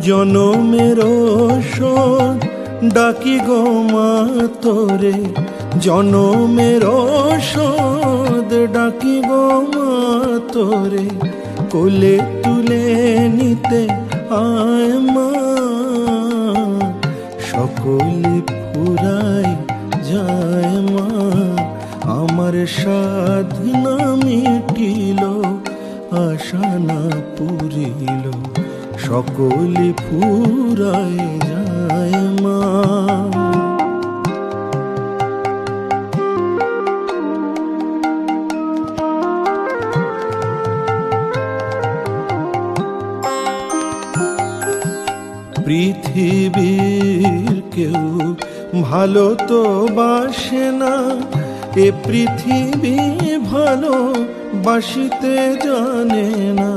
জনমের শোধ ডাকি গো মা তোরে, জনমের শোধ ডাকি গো মা তোরে, কোলে তুলে নিতে আয় মা। সকলে ফুরাই যায় মা, আমার সাধনা মিটিল, আশা না পুরিল, সকলে ফুরাই যায় মা। পৃথিবীর কেউ ভালো তো বাসে না, এ পৃথিবী ভালো বাসিতে জানে না।